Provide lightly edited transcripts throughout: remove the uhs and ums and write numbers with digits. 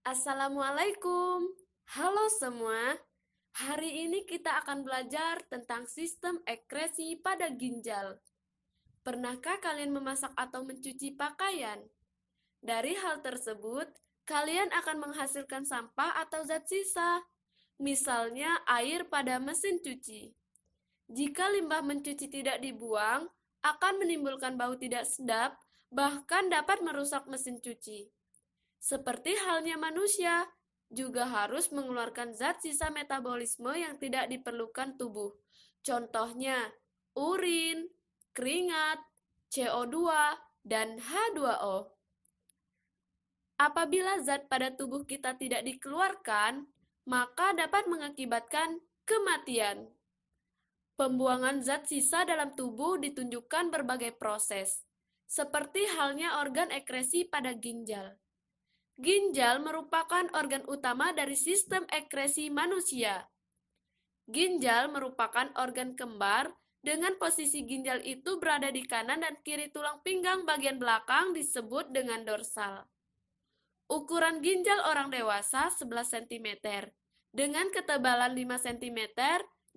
Assalamualaikum. Halo semua. Hari ini kita akan belajar tentang sistem ekskresi pada ginjal. Pernahkah kalian memasak atau mencuci pakaian? Dari hal tersebut, kalian akan menghasilkan sampah atau zat sisa, misalnya air pada mesin cuci. Jika limbah mencuci tidak dibuang, akan menimbulkan bau tidak sedap, bahkan dapat merusak mesin cuci. Seperti halnya manusia, juga harus mengeluarkan zat sisa metabolisme yang tidak diperlukan tubuh. Contohnya, urin, keringat, CO2, dan H2O. Apabila zat pada tubuh kita tidak dikeluarkan, maka dapat mengakibatkan kematian. Pembuangan zat sisa dalam tubuh ditunjukkan berbagai proses, seperti halnya organ ekskresi pada ginjal. Ginjal merupakan organ utama dari sistem ekskresi manusia. Ginjal merupakan organ kembar dengan posisi ginjal itu berada di kanan dan kiri tulang pinggang bagian belakang disebut dengan dorsal. Ukuran ginjal orang dewasa 11 cm dengan ketebalan 5 cm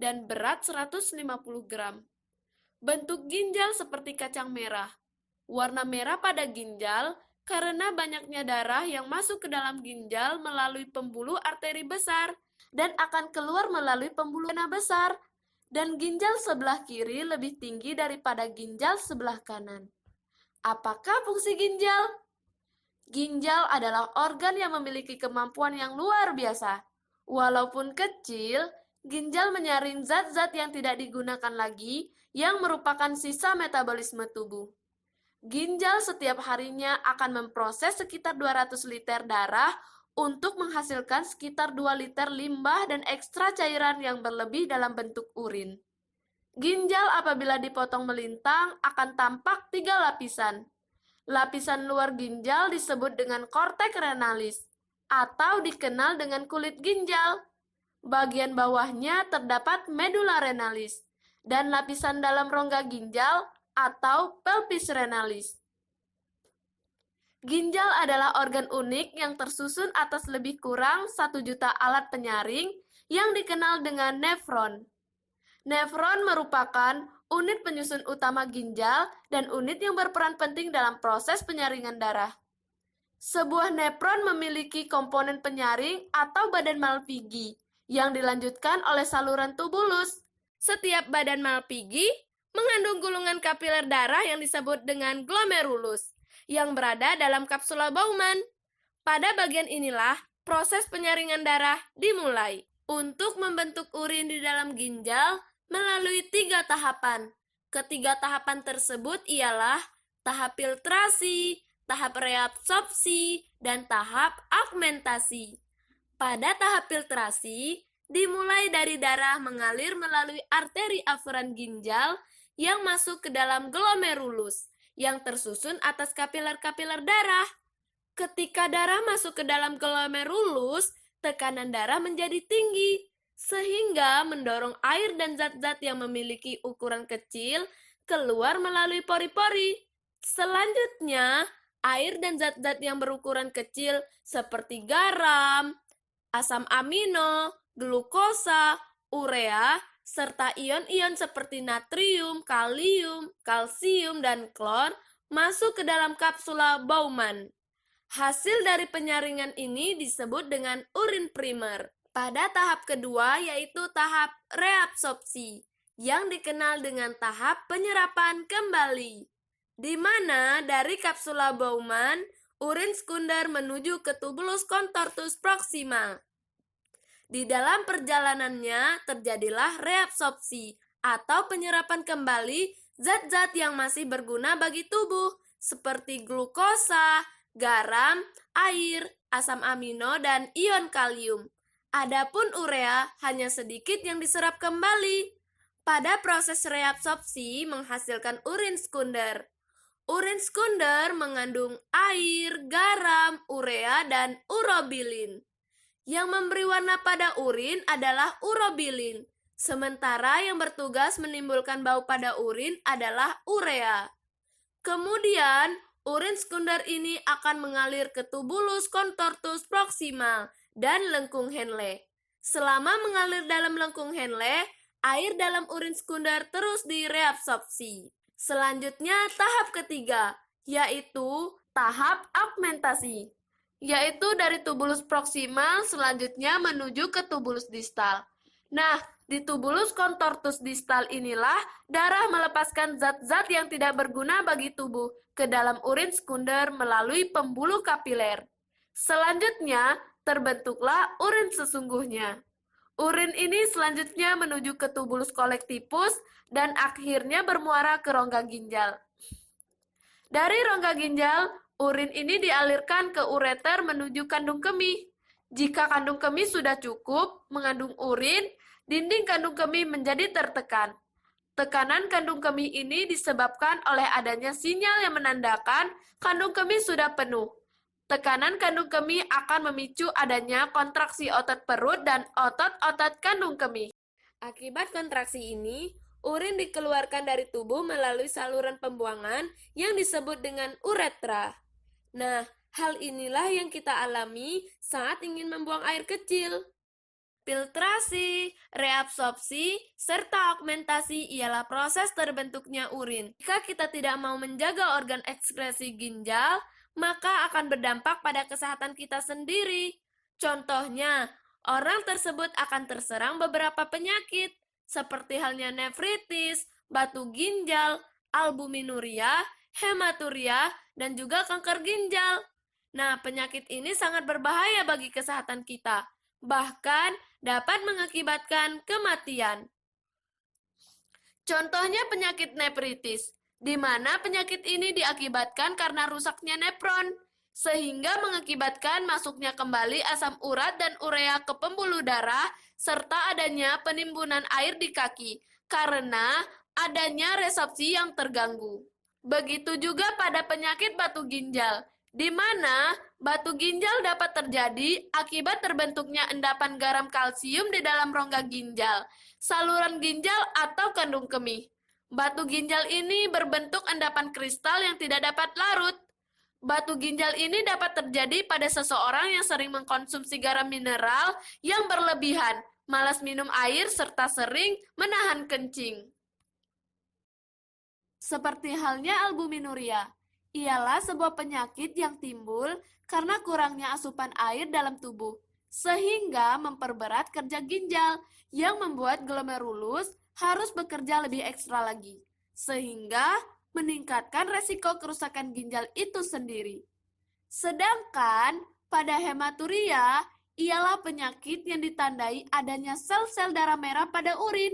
dan berat 150 gram. Bentuk ginjal seperti kacang merah. Warna merah pada ginjal karena banyaknya darah yang masuk ke dalam ginjal melalui pembuluh arteri besar dan akan keluar melalui pembuluh vena besar, dan ginjal sebelah kiri lebih tinggi daripada ginjal sebelah kanan. Apakah fungsi ginjal? Ginjal adalah organ yang memiliki kemampuan yang luar biasa. Walaupun kecil, ginjal menyaring zat-zat yang tidak digunakan lagi yang merupakan sisa metabolisme tubuh. Ginjal setiap harinya akan memproses sekitar 200 liter darah untuk menghasilkan sekitar 2 liter limbah dan ekstra cairan yang berlebih dalam bentuk urin. Ginjal apabila dipotong melintang akan tampak 3 lapisan. Lapisan luar ginjal disebut dengan korteks renalis atau dikenal dengan kulit ginjal. Bagian bawahnya terdapat medula renalis dan lapisan dalam rongga ginjal atau pelvis renalis. Ginjal adalah organ unik yang tersusun atas lebih kurang 1 juta alat penyaring yang dikenal dengan nefron. Nefron merupakan unit penyusun utama ginjal dan unit yang berperan penting dalam proses penyaringan darah. Sebuah nefron memiliki komponen penyaring atau badan Malpighi yang dilanjutkan oleh saluran tubulus. Setiap badan Malpighi mengandung gulungan kapiler darah yang disebut dengan glomerulus yang berada dalam kapsula Bowman. Pada bagian inilah proses penyaringan darah dimulai. Untuk membentuk urin di dalam ginjal melalui 3 tahapan. Ketiga tahapan tersebut ialah tahap filtrasi, tahap reabsorpsi, dan tahap augmentasi. Pada tahap filtrasi, dimulai dari darah mengalir melalui arteri aferan ginjal yang masuk ke dalam glomerulus, yang tersusun atas kapiler-kapiler darah. Ketika darah masuk ke dalam glomerulus, tekanan darah menjadi tinggi, sehingga mendorong air dan zat-zat yang memiliki ukuran kecil keluar melalui pori-pori. Selanjutnya, air dan zat-zat yang berukuran kecil seperti garam, asam amino, glukosa, urea, serta ion-ion seperti natrium, kalium, kalsium, dan klor masuk ke dalam kapsula Bowman. Hasil dari penyaringan ini disebut dengan urin primer. Pada tahap kedua yaitu tahap reabsorpsi, yang dikenal dengan tahap penyerapan kembali, di mana dari kapsula Bowman, urin sekunder menuju ke tubulus contortus proxima. Di dalam perjalanannya terjadilah reabsorpsi atau penyerapan kembali zat-zat yang masih berguna bagi tubuh seperti glukosa, garam, air, asam amino, dan ion kalium. Adapun urea hanya sedikit yang diserap kembali. Pada proses reabsorpsi menghasilkan urin sekunder. Urin sekunder mengandung air, garam, urea, dan urobilin. Yang memberi warna pada urin adalah urobilin, sementara yang bertugas menimbulkan bau pada urin adalah urea. Kemudian, Urin sekunder ini akan mengalir ke tubulus contortus proximal dan lengkung Henle. Selama mengalir dalam lengkung Henle, air dalam urin sekunder terus direabsorpsi. Selanjutnya tahap ketiga, yaitu tahap augmentasi, yaitu dari tubulus proximal selanjutnya menuju ke tubulus distal. Nah, di tubulus contortus distal inilah darah melepaskan zat-zat yang tidak berguna bagi tubuh ke dalam urin sekunder melalui pembuluh kapiler. Selanjutnya, terbentuklah urin sesungguhnya. Urin ini selanjutnya menuju ke tubulus kolektivus dan akhirnya bermuara ke rongga ginjal. Dari rongga ginjal, urin ini dialirkan ke ureter menuju kandung kemih. Jika kandung kemih sudah cukup mengandung urin, dinding kandung kemih menjadi tertekan. Tekanan kandung kemih ini disebabkan oleh adanya sinyal yang menandakan kandung kemih sudah penuh. Tekanan kandung kemih akan memicu adanya kontraksi otot perut dan otot-otot kandung kemih. Akibat kontraksi ini, urin dikeluarkan dari tubuh melalui saluran pembuangan yang disebut dengan uretra. Nah, hal inilah yang kita alami saat ingin membuang air kecil. Filtrasi, reabsorpsi, serta augmentasi ialah proses terbentuknya urin. Jika kita tidak mau menjaga organ ekskresi ginjal, maka akan berdampak pada kesehatan kita sendiri. Contohnya, orang tersebut akan terserang beberapa penyakit, seperti halnya nefritis, batu ginjal, albuminuria, hematuria, dan juga kanker ginjal. Nah, penyakit ini sangat berbahaya bagi kesehatan kita, bahkan dapat mengakibatkan kematian. Contohnya penyakit nefritis, di mana penyakit ini diakibatkan karena rusaknya nefron, sehingga mengakibatkan masuknya kembali asam urat dan urea ke pembuluh darah, serta adanya penimbunan air di kaki, karena adanya resepsi yang terganggu. Begitu juga pada penyakit batu ginjal, di mana batu ginjal dapat terjadi akibat terbentuknya endapan garam kalsium di dalam rongga ginjal, saluran ginjal atau kandung kemih. Batu ginjal ini berbentuk endapan kristal yang tidak dapat larut. Batu ginjal ini dapat terjadi pada seseorang yang sering mengkonsumsi garam mineral yang berlebihan, malas minum air, serta sering menahan kencing. Seperti halnya albuminuria, ialah sebuah penyakit yang timbul karena kurangnya asupan air dalam tubuh, sehingga memperberat kerja ginjal yang membuat glomerulus harus bekerja lebih ekstra lagi, sehingga meningkatkan resiko kerusakan ginjal itu sendiri. Sedangkan pada hematuria ialah penyakit yang ditandai adanya sel-sel darah merah pada urin.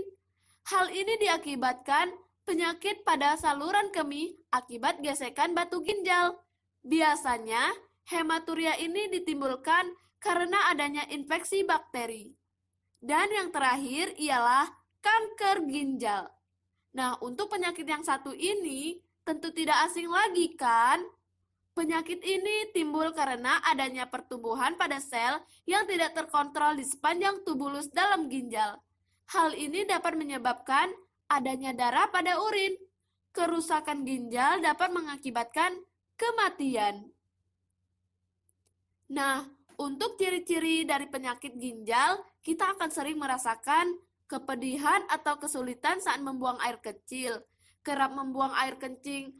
Hal ini diakibatkan penyakit pada saluran kemih akibat gesekan batu ginjal. Biasanya, hematuria ini ditimbulkan karena adanya infeksi bakteri. Dan yang terakhir ialah kanker ginjal. Nah, untuk penyakit yang satu ini tentu tidak asing lagi kan? Penyakit ini timbul karena adanya pertumbuhan pada sel yang tidak terkontrol di sepanjang tubulus dalam ginjal. Hal ini dapat menyebabkan adanya darah pada urin. Kerusakan ginjal dapat mengakibatkan kematian. Nah, untuk ciri-ciri dari penyakit ginjal, kita akan sering merasakan kepedihan atau kesulitan saat membuang air kecil, kerap membuang air kencing,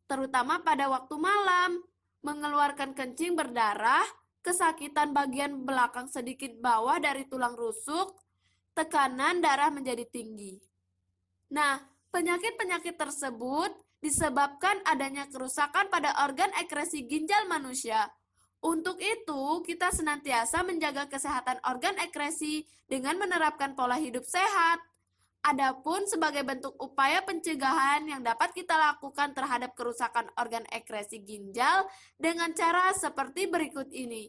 terutama pada waktu malam, mengeluarkan kencing berdarah, kesakitan bagian belakang sedikit bawah dari tulang rusuk, tekanan darah menjadi tinggi. Nah, penyakit-penyakit tersebut disebabkan adanya kerusakan pada organ ekskresi ginjal manusia. Untuk itu, kita senantiasa menjaga kesehatan organ ekskresi dengan menerapkan pola hidup sehat. Adapun sebagai bentuk upaya pencegahan yang dapat kita lakukan terhadap kerusakan organ ekskresi ginjal dengan cara seperti berikut ini.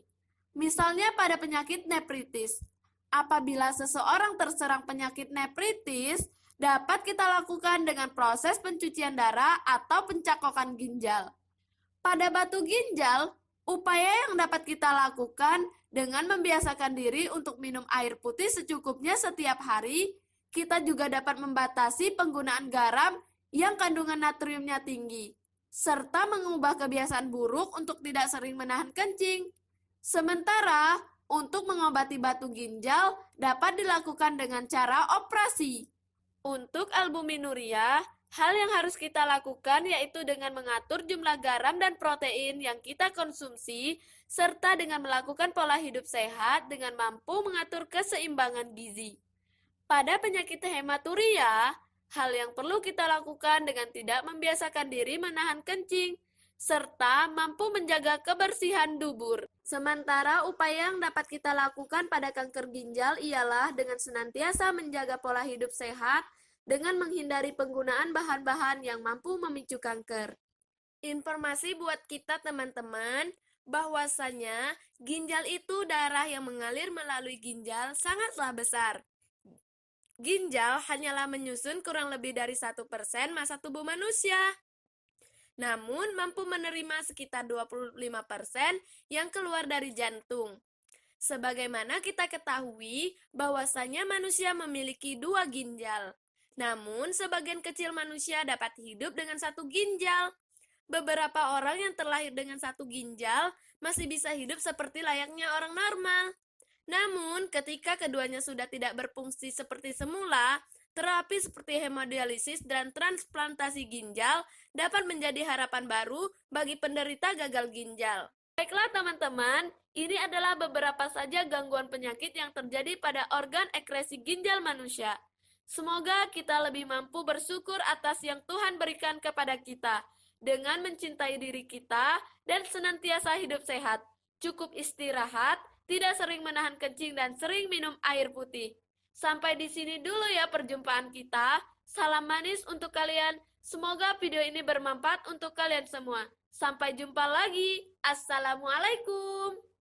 Misalnya pada penyakit nefritis. Apabila seseorang terserang penyakit nefritis, dapat kita lakukan dengan proses pencucian darah atau pencakokan ginjal. Pada batu ginjal, upaya yang dapat kita lakukan dengan membiasakan diri untuk minum air putih secukupnya setiap hari, kita juga dapat membatasi penggunaan garam yang kandungan natriumnya tinggi. serta mengubah kebiasaan buruk untuk tidak sering menahan kencing. Sementara, untuk mengobati batu ginjal dapat dilakukan dengan cara operasi. Untuk albuminuria, hal yang harus kita lakukan yaitu dengan mengatur jumlah garam dan protein yang kita konsumsi, serta dengan melakukan pola hidup sehat dengan mampu mengatur keseimbangan gizi. Pada penyakit hematuria, hal yang perlu kita lakukan dengan tidak membiasakan diri menahan kencing, serta mampu menjaga kebersihan dubur. Sementara upaya yang dapat kita lakukan pada kanker ginjal ialah dengan senantiasa menjaga pola hidup sehat dengan menghindari penggunaan bahan-bahan yang mampu memicu kanker. Informasi buat kita teman-teman, bahwasanya ginjal itu darah yang mengalir melalui ginjal sangatlah besar. Ginjal hanyalah menyusun kurang lebih dari 1% massa tubuh manusia. Namun mampu menerima sekitar 25% yang keluar dari jantung. Sebagaimana kita ketahui bahwasanya manusia memiliki 2 ginjal. Namun sebagian kecil manusia dapat hidup dengan 1 ginjal. Beberapa orang yang terlahir dengan 1 ginjal masih bisa hidup seperti layaknya orang normal. Namun ketika keduanya sudah tidak berfungsi seperti semula, terapi seperti hemodialisis dan transplantasi ginjal dapat menjadi harapan baru bagi penderita gagal ginjal. Baiklah teman-teman, ini adalah beberapa saja gangguan penyakit yang terjadi pada organ ekskresi ginjal manusia. Semoga kita lebih mampu bersyukur atas yang Tuhan berikan kepada kita, dengan mencintai diri kita dan senantiasa hidup sehat, cukup istirahat, tidak sering menahan kencing dan sering minum air putih. Sampai di sini dulu ya perjumpaan kita. Salam manis untuk kalian. Semoga video ini bermanfaat untuk kalian semua. Sampai jumpa lagi. Assalamualaikum.